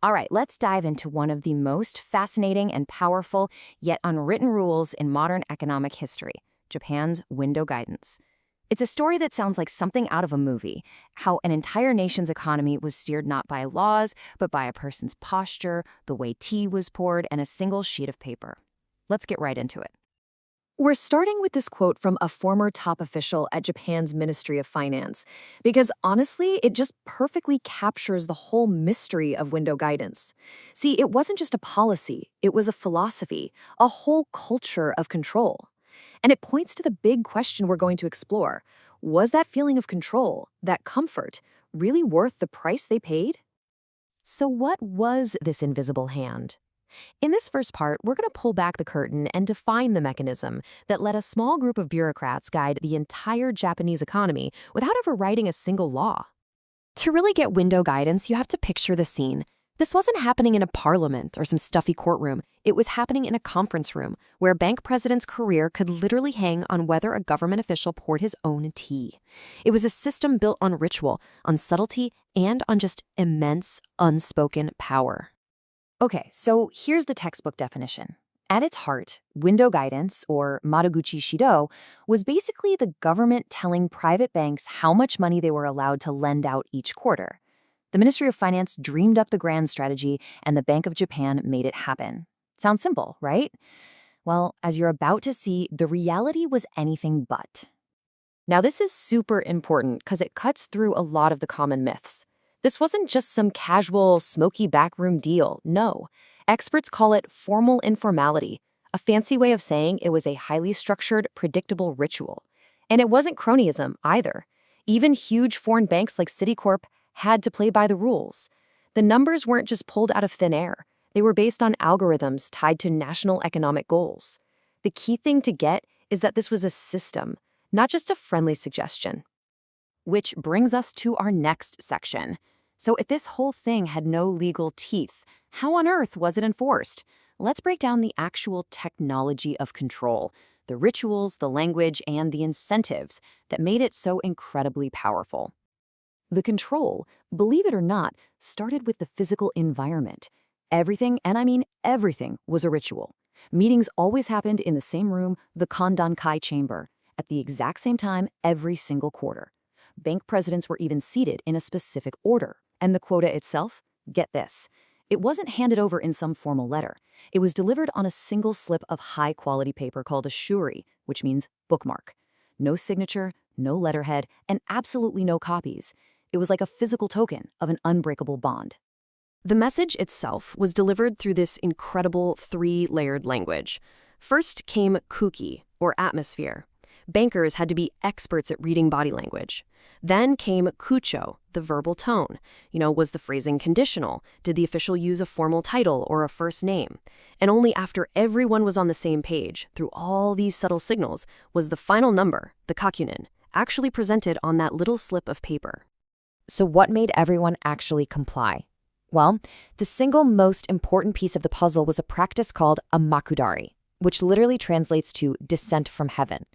All right, let's dive into one of the most fascinating and powerful, yet unwritten rules in modern economic history, Japan's window guidance. It's a story that sounds like something out of a movie, how an entire nation's economy was steered not by laws, but by a person's posture, the way tea was poured, and a single sheet of paper. Let's get right into it. We're starting with this quote from a former top official at Japan's Ministry of Finance, because honestly, it just perfectly captures the whole mystery of window guidance. See, it wasn't just a policy, it was a philosophy, a whole culture of control. And it points to the big question we're going to explore. Was that feeling of control, that comfort, really worth the price they paid? So what was this invisible hand? In this first part, we're going to pull back the curtain and define the mechanism that let a small group of bureaucrats guide the entire Japanese economy without ever writing a single law. To really get window guidance, you have to picture the scene. This wasn't happening in a parliament or some stuffy courtroom. It was happening in a conference room where a bank president's career could literally hang on whether a government official poured his own tea. It was a system built on ritual, on subtlety, and on just immense, unspoken power. Okay, so here's the textbook definition. At its heart, window guidance, or Madoguchi Shido, was basically the government telling private banks how much money they were allowed to lend out each quarter. The Ministry of Finance dreamed up the grand strategy, and the Bank of Japan made it happen. Sounds simple, right? Well, as you're about to see, the reality was anything but. Now, this is super important because it cuts through a lot of the common myths. This wasn't just some casual, smoky backroom deal. No. Experts call it formal informality, a fancy way of saying it was a highly structured, predictable ritual. And it wasn't cronyism either. Even huge foreign banks like Citicorp had to play by the rules. The numbers weren't just pulled out of thin air. They were based on algorithms tied to national economic goals. The key thing to get is that this was a system, not just a friendly suggestion. Which brings us to our next section. So if this whole thing had no legal teeth, how on earth was it enforced? Let's break down the actual technology of control, the rituals, the language, and the incentives that made it so incredibly powerful. The control, believe it or not, started with the physical environment. Everything, and I mean everything, was a ritual. Meetings always happened in the same room, the Kondankai chamber, at the exact same time every single quarter. Bank presidents were even seated in a specific order. And the quota itself? Get this. It wasn't handed over in some formal letter. It was delivered on a single slip of high-quality paper called a shuri, which means bookmark. No signature, no letterhead, and absolutely no copies. It was like a physical token of an unbreakable bond. The message itself was delivered through this incredible three-layered language. First came kuki, or atmosphere. Bankers had to be experts at reading body language. Then came kucho, the verbal tone. Was the phrasing conditional? Did the official use a formal title or a first name? And only after everyone was on the same page, through all these subtle signals, was the final number, the kakunin, actually presented on that little slip of paper. So what made everyone actually comply? Well, the single most important piece of the puzzle was a practice called a makudari, which literally translates to descent from heaven.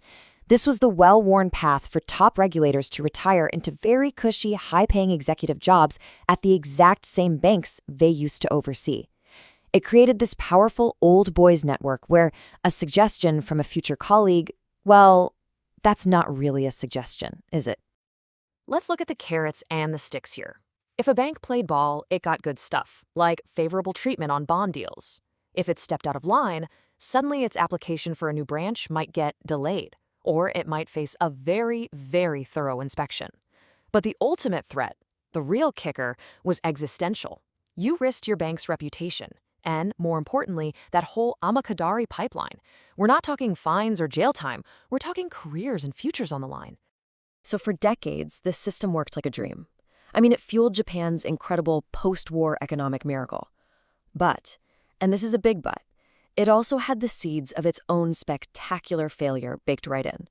This was the well-worn path for top regulators to retire into very cushy, high-paying executive jobs at the exact same banks they used to oversee. It created this powerful old boys network where a suggestion from a future colleague, well, that's not really a suggestion, is it? Let's look at the carrots and the sticks here. If a bank played ball, it got good stuff, like favorable treatment on bond deals. If it stepped out of line, suddenly its application for a new branch might get delayed, or it might face a very, very thorough inspection. But the ultimate threat, the real kicker, was existential. You risked your bank's reputation, and, more importantly, that whole Amakadari pipeline. We're not talking fines or jail time, we're talking careers and futures on the line. So for decades, this system worked like a dream. I mean, it fueled Japan's incredible post-war economic miracle. But, and this is a big but, it also had the seeds of its own spectacular failure baked right in.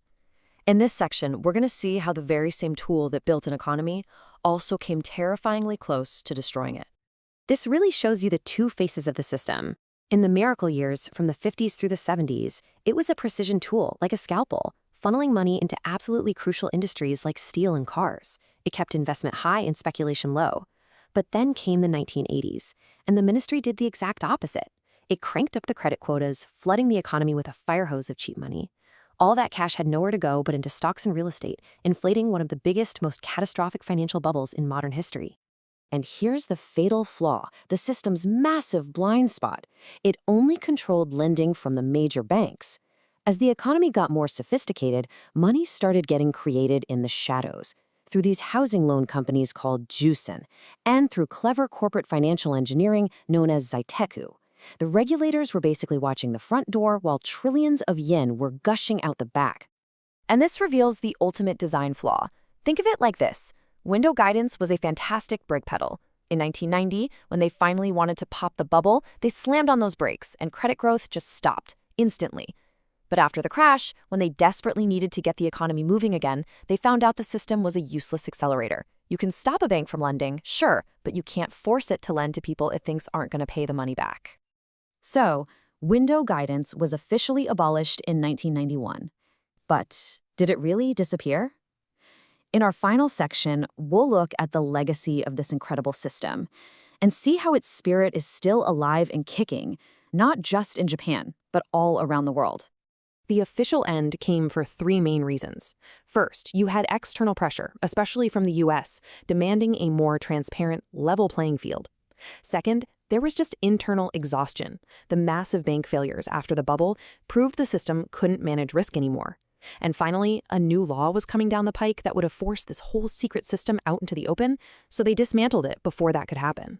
In this section, we're going to see how the very same tool that built an economy also came terrifyingly close to destroying it. This really shows you the two faces of the system. In the miracle years, from the 50s through the 70s, it was a precision tool, like a scalpel, funneling money into absolutely crucial industries like steel and cars. It kept investment high and speculation low. But then came the 1980s, and the ministry did the exact opposite. It cranked up the credit quotas, flooding the economy with a fire hose of cheap money. All that cash had nowhere to go but into stocks and real estate, inflating one of the biggest, most catastrophic financial bubbles in modern history. And here's the fatal flaw, the system's massive blind spot. It only controlled lending from the major banks. As the economy got more sophisticated, money started getting created in the shadows, through these housing loan companies called Jusen, and through clever corporate financial engineering known as Zaiteku. The regulators were basically watching the front door while trillions of yen were gushing out the back. And this reveals the ultimate design flaw. Think of it like this. Window guidance was a fantastic brake pedal. In 1990, when they finally wanted to pop the bubble, they slammed on those brakes and credit growth just stopped, instantly. But after the crash, when they desperately needed to get the economy moving again, they found out the system was a useless accelerator. You can stop a bank from lending, sure, but you can't force it to lend to people it thinks aren't going to pay the money back. So, window guidance was officially abolished in 1991. But did it really disappear? In our final section, we'll look at the legacy of this incredible system and see how its spirit is still alive and kicking, not just in Japan, but all around the world. The official end came for three main reasons. First, you had external pressure, especially from the US, demanding a more transparent, level playing field. Second, there was just internal exhaustion. The massive bank failures after the bubble proved the system couldn't manage risk anymore. And finally, a new law was coming down the pike that would have forced this whole secret system out into the open, so they dismantled it before that could happen.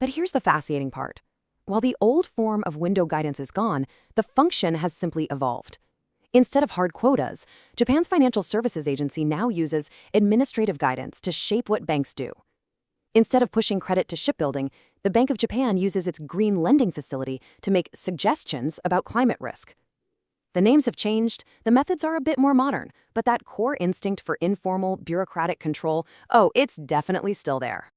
But here's the fascinating part. While the old form of window guidance is gone, the function has simply evolved. Instead of hard quotas, Japan's Financial Services Agency now uses administrative guidance to shape what banks do. Instead of pushing credit to shipbuilding, the Bank of Japan uses its green lending facility to make suggestions about climate risk. The names have changed, the methods are a bit more modern, but that core instinct for informal, bureaucratic control, oh, it's definitely still there.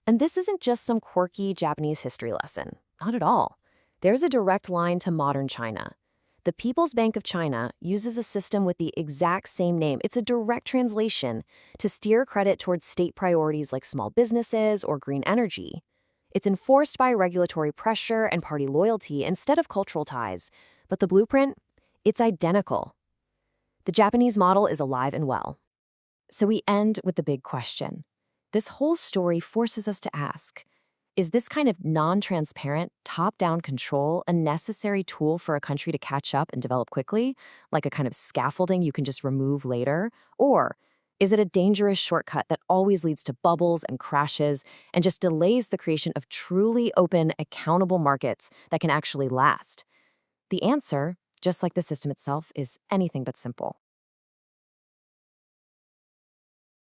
And this isn't just some quirky Japanese history lesson. Not at all. There's a direct line to modern China. The People's Bank of China uses a system with the exact same name. It's a direct translation to steer credit towards state priorities like small businesses or green energy. It's enforced by regulatory pressure and party loyalty instead of cultural ties. But the blueprint? It's identical. The Japanese model is alive and well. So we end with the big question. This whole story forces us to ask, is this kind of non-transparent, top-down control a necessary tool for a country to catch up and develop quickly, like a kind of scaffolding you can just remove later? Or is it a dangerous shortcut that always leads to bubbles and crashes and just delays the creation of truly open, accountable markets that can actually last? The answer, just like the system itself, is anything but simple.